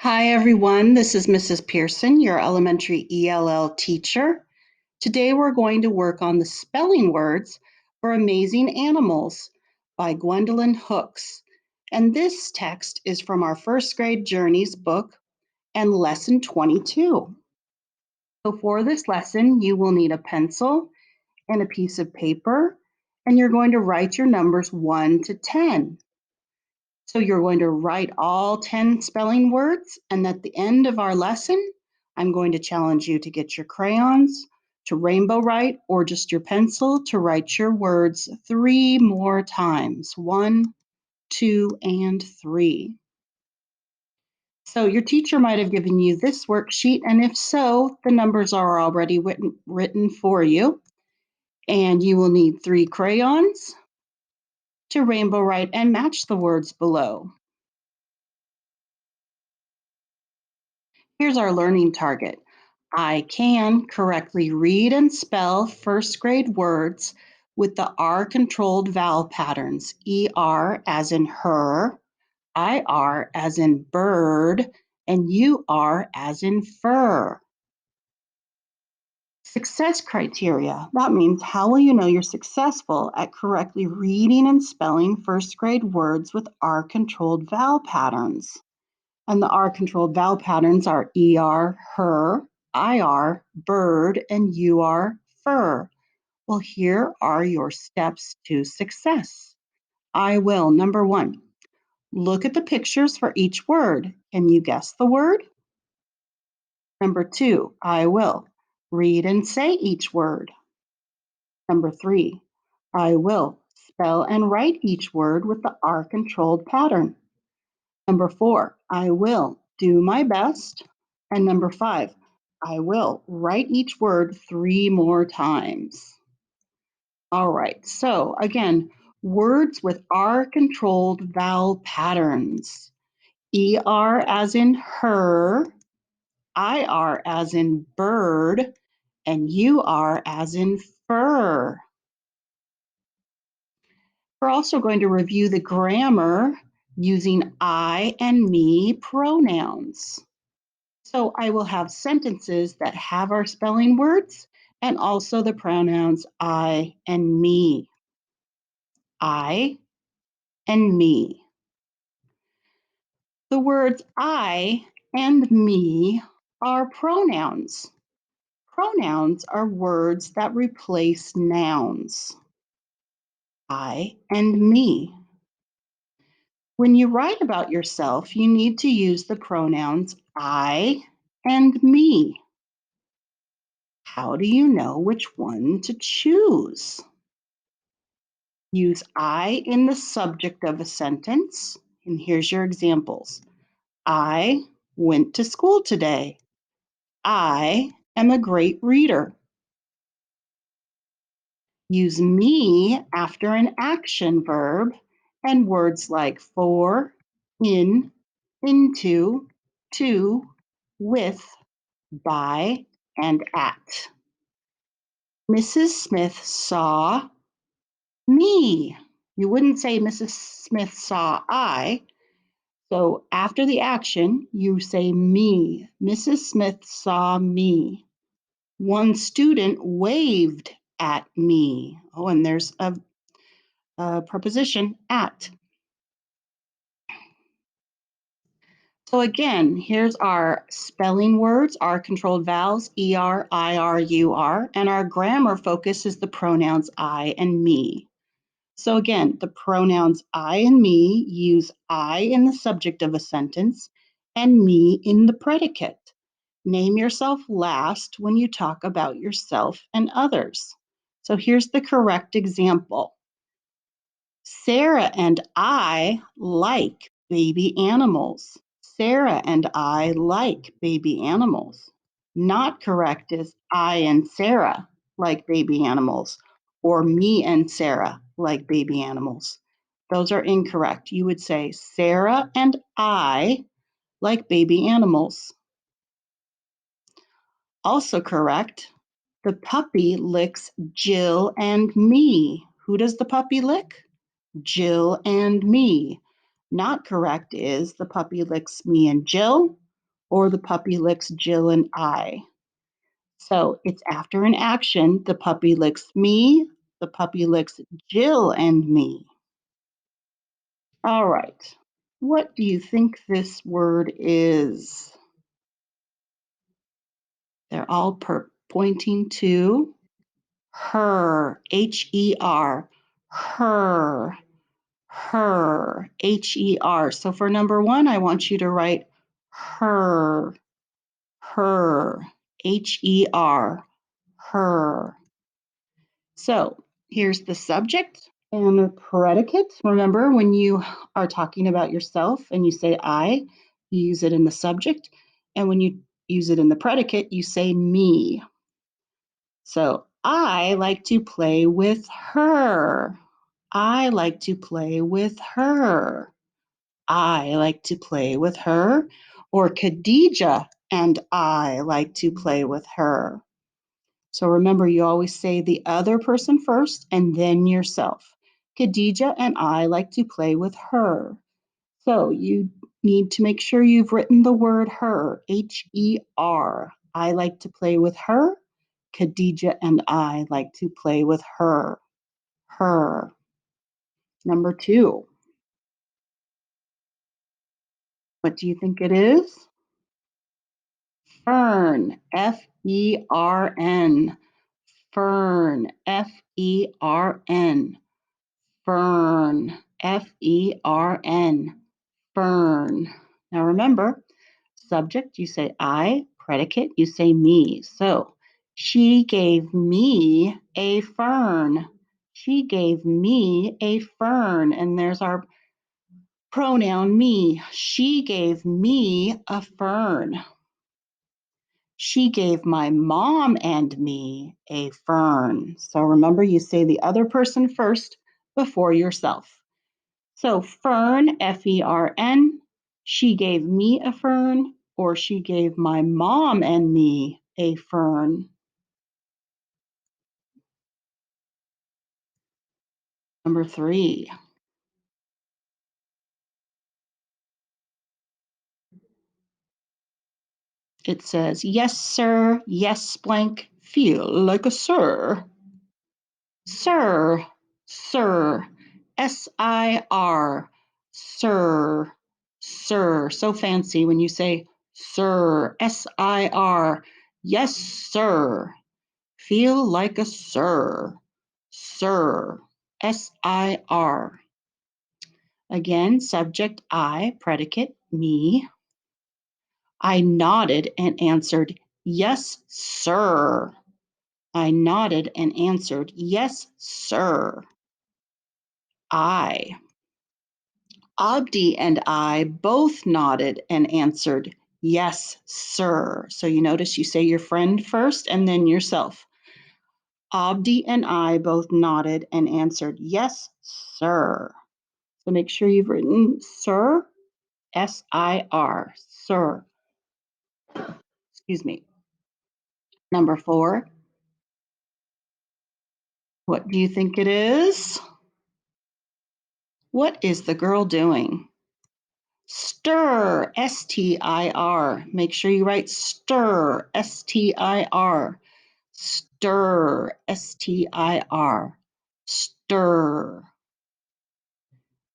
Hi everyone, this is Mrs. Pearson, your elementary ELL teacher. Today we're going to work on the spelling words for Amazing Animals by Gwendolyn Hooks. And this text is from our first grade Journeys book and lesson 22. So for this lesson, you will need a pencil and a piece of paper, and you're going to write your numbers 1 to 10. So you're going to write all 10 spelling words, and at the end of our lesson, I'm going to challenge you to get your crayons to rainbow write or just your pencil to write your words 3 more times. 1, 2, and 3. So your teacher might have given you this worksheet, and if so, the numbers are already written for you. And you will need 3 crayons to rainbow write and match the words below. Here's our learning target. I can correctly read and spell first grade words with the R-controlled vowel patterns. ER as in her, IR as in bird, and UR as in fur. Success criteria. That means how will you know you're successful at correctly reading and spelling first grade words with R-controlled vowel patterns? And the R-controlled vowel patterns are ER, her, IR, bird, and UR, fur. Well, here are your steps to success. I will. Number 1, look at the pictures for each word. Can you guess the word? Number 2, I will. Read and say each word. Number 3, I will. Spell and write each word with the R-controlled pattern. Number 4, I will do my best. And number 5, I will write each word 3 more times. All right, so again, words with R-controlled vowel patterns. ER as in her, IR as in bird, and UR as in fur. We're also going to review the grammar using I and me pronouns. So I will have sentences that have our spelling words and also the pronouns I and me. I and me. The words I and me are pronouns. Pronouns are words that replace nouns. I and me. When you write about yourself, you need to use the pronouns I and me. How do you know which one to choose? Use I in the subject of a sentence. And here's your examples. I went to school today. I am a great reader. Use me after an action verb and words like for, in, into, to, with, by, and at. Mrs. Smith saw me. You wouldn't say Mrs. Smith saw I. So after the action, you say me. Mrs. Smith saw me. One student waved at me. Oh, and there's a preposition, at. So again, here's our spelling words, our controlled vowels, ER, IR, UR, and our grammar focus is the pronouns I and me. So again, the pronouns I and me use I in the subject of a sentence and me in the predicate. Name yourself last when you talk about yourself and others. So here's the correct example. Sarah and I like baby animals. Sarah and I like baby animals. Not correct is I and Sarah like baby animals, or me and Sarah like baby animals. Those are incorrect. You would say Sarah and I like baby animals. Also correct, the puppy licks Jill and me. Who does the puppy lick? Jill and me. Not correct is the puppy licks me and Jill, or the puppy licks Jill and I. So it's after an action, the puppy licks me, the puppy licks Jill and me. All right. What do you think this word is? They're all pointing to her, H-E-R, her, her, H-E-R. So for number one, I want you to write her, her, H-E-R, her. So here's the subject and the predicate. Remember, when you are talking about yourself and you say I, you use it in the subject. And when you use it in the predicate, you say me. So I like to play with her. I like to play with her. I like to play with her. Or Khadija and I like to play with her. So remember, you always say the other person first and then yourself. Khadija and I like to play with her. So you need to make sure you've written the word her, H-E-R. I like to play with her. Khadija and I like to play with her. Her. Number two. What do you think it is? Fern, F-E-R-N. Fern, F-E-R-N. Fern, F-E-R-N. Fern. Now remember, subject, you say I, predicate, you say me. So she gave me a fern. She gave me a fern. And there's our pronoun me. She gave me a fern. She gave my mom and me a fern. So remember, you say the other person first before yourself. So fern, F-E-R-N, she gave me a fern, or she gave my mom and me a fern. Number three. It says, yes, sir, yes, blank, feel like a sir. Sir, sir, S-I-R, sir, sir. So fancy when you say sir, S-I-R, yes, sir. Feel like a sir, sir, S-I-R. Again, subject I, predicate me. I nodded and answered, yes, sir. I nodded and answered, yes, sir. I. Abdi and I both nodded and answered, yes, sir. So you notice you say your friend first and then yourself. Abdi and I both nodded and answered, yes, sir. So make sure you've written sir, S-I-R, sir. Excuse me. Number four, what do you think it is? What is the girl doing? Stir, S-T-I-R. Make sure you write stir, S-T-I-R. Stir, S-T-I-R. Stir.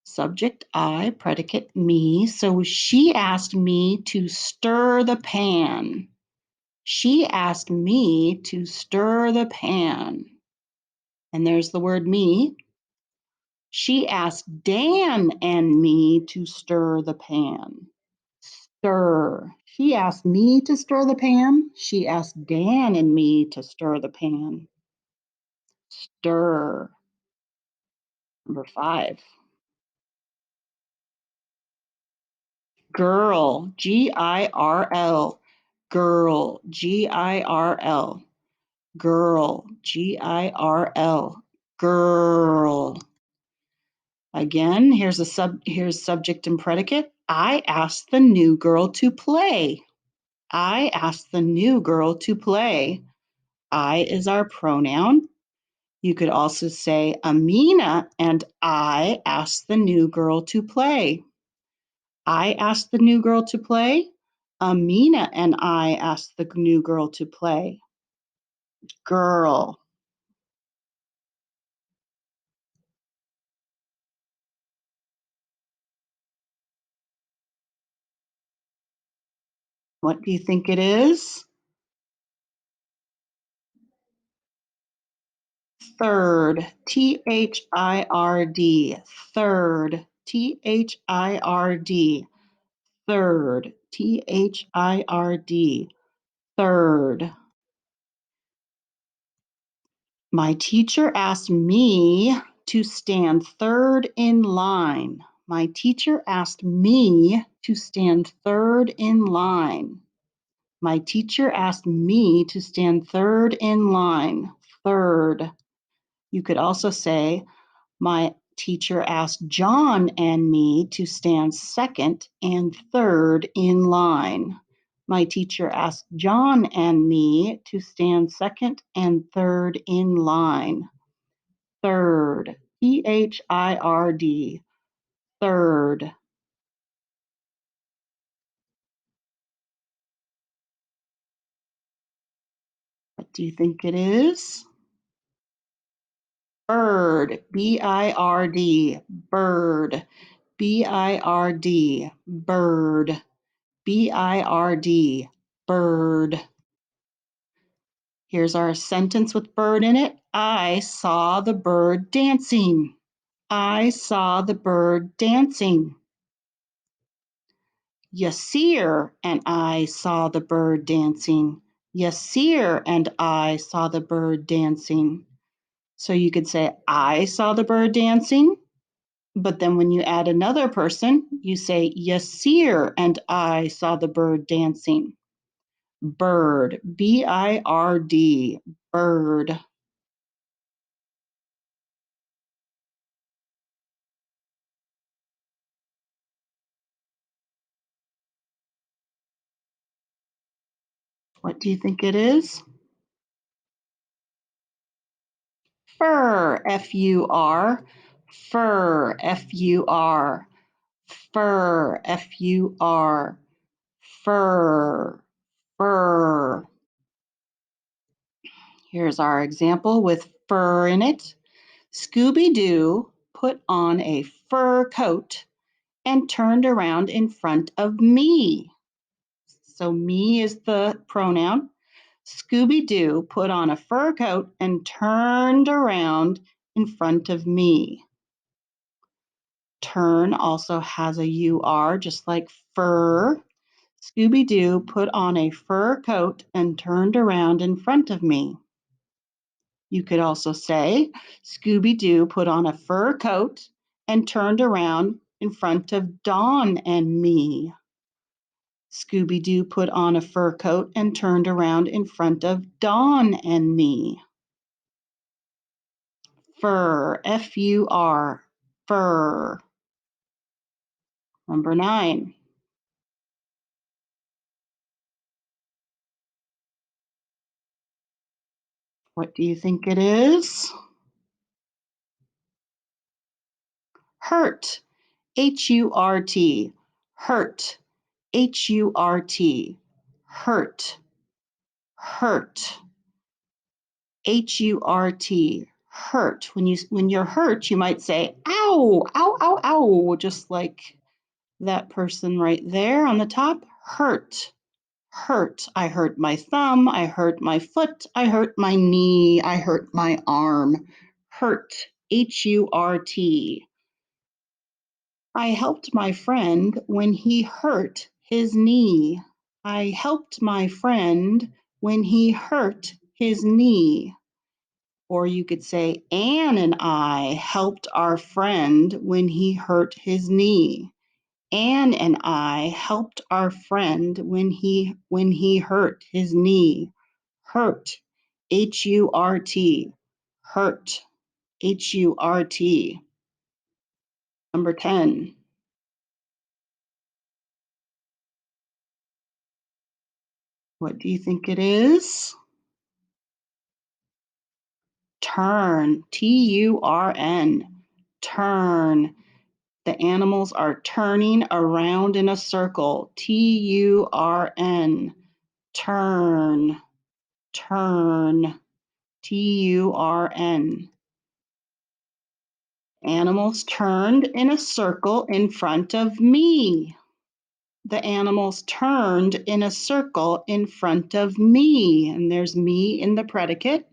Subject I, predicate me. So she asked me to stir the pan. She asked me to stir the pan. And there's the word me. She asked Dan and me to stir the pan. Stir. She asked me to stir the pan. She asked Dan and me to stir the pan. Stir. Number five. Girl, G-I-R-L. Girl, G-I-R-L. Girl, G-I-R-L. Girl. Again, here's subject and predicate. I asked the new girl to play. I asked the new girl to play. I is our pronoun. You could also say Amina and I asked the new girl to play. I asked the new girl to play. Amina and I asked the new girl to play. Girl. What do you think it is? Third. Third. Third. Third. Third. Third. Third. My teacher asked me to stand third in line. My teacher asked me to stand third in line. My teacher asked me to stand third in line. Third. You could also say, my teacher asked John and me to stand second and third in line. My teacher asked John and me to stand second and third in line. Third. Third. Third. What do you think it is? Bird. Bird. Bird. Bird. Bird. Bird. Bird. Here's our sentence with bird in it. I saw the bird dancing. I saw the bird dancing. Yasir and I saw the bird dancing. Yasir and I saw the bird dancing. So you could say, I saw the bird dancing. But then when you add another person, you say, Yasir and I saw the bird dancing. Bird. Bird. Bird. What do you think it is? Fur. Fur. Fur. Fur. Fur. Fur. Fur. Fur. Here's our example with fur in it. Scooby-Doo put on a fur coat and turned around in front of me. So me is the pronoun. Scooby-Doo put on a fur coat and turned around in front of me. Turn also has a UR, just like fur. Scooby-Doo put on a fur coat and turned around in front of me. You could also say, Scooby-Doo put on a fur coat and turned around in front of Dawn and me. Scooby-Doo put on a fur coat and turned around in front of Dawn and me. Fur, Fur, fur. Number 9. What do you think it is? Hurt, Hurt, hurt, Hurt, hurt, hurt, hurt. When you're hurt, you might say, ow, ow, ow, ow, just like that person right there on the top. Hurt, hurt. I hurt my thumb, I hurt my foot, I hurt my knee, I hurt my arm. Hurt, Hurt. I helped my friend when he hurt his knee. I helped my friend when he hurt his knee. Or you could say, Anne and I helped our friend when he hurt his knee. Anne and I helped our friend when he hurt his knee. Hurt, Hurt, hurt, Hurt. Number 10. What do you think it is? Turn, Turn. Turn, The animals are turning around in a circle. Turn. Turn. Turn. Turn. Animals turned in a circle in front of me. The animals turned in a circle in front of me. And there's me in the predicate.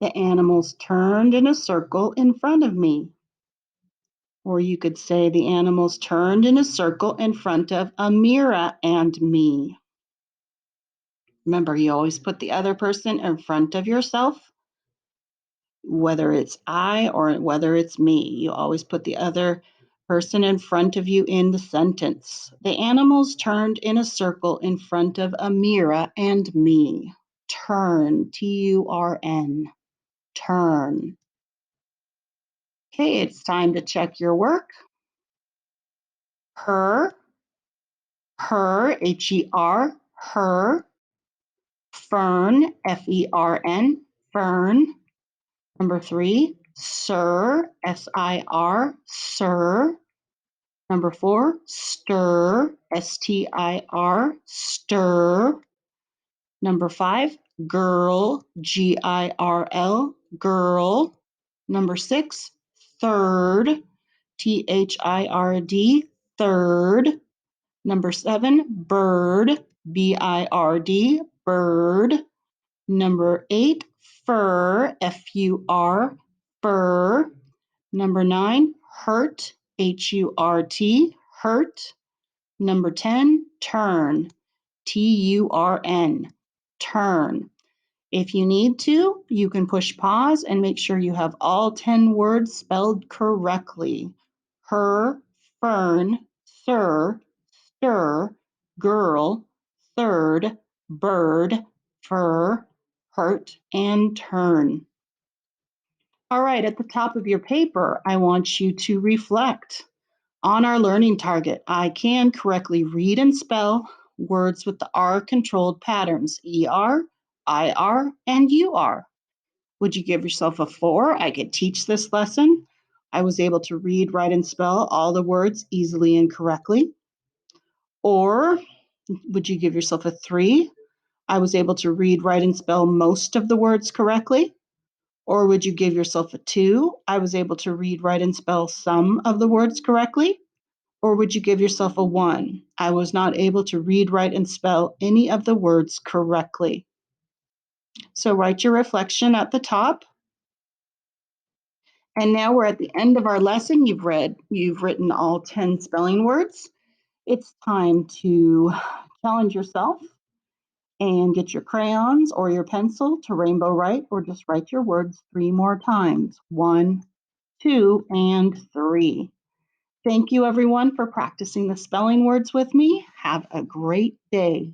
The animals turned in a circle in front of me. Or you could say the animals turned in a circle in front of Amira and me. Remember, you always put the other person in front of yourself, whether it's I or whether it's me. You always put the other person in front of you in the sentence. The animals turned in a circle in front of Amira and me. Turn, Turn, turn. Okay, it's time to check your work. Her, her, Her, her. Fern, Fern, fern. Number 3, sir, Sir, sir. Number 4, stir, Stir, stir. Number 5, girl, Girl, girl. Number 6, third, Third, third. Number 7, bird, Bird, bird. Number 8, fur, Fur, fur. Number 9, hurt, Hurt, hurt. Number 10, turn, Turn, turn. If you need to, you can push pause and make sure you have all 10 words spelled correctly. Her, fern, sir, stir, girl, third, bird, fur, hurt, and turn. All right, at the top of your paper, I want you to reflect on our learning target. I can correctly read and spell words with the R controlled patterns, ER, IR, and UR. Would you give yourself a 4? I could teach this lesson. I was able to read, write, and spell all the words easily and correctly. Or would you give yourself a 3? I was able to read, write, and spell most of the words correctly. Or would you give yourself a 2? I was able to read, write, and spell some of the words correctly. Or would you give yourself a 1? I was not able to read, write, and spell any of the words correctly. So write your reflection at the top. And now we're at the end of our lesson. You've written all 10 spelling words. It's time to challenge yourself and get your crayons or your pencil to rainbow write, or just write your words 3 more times. 1, 2, and 3. Thank you, everyone, for practicing the spelling words with me. Have a great day.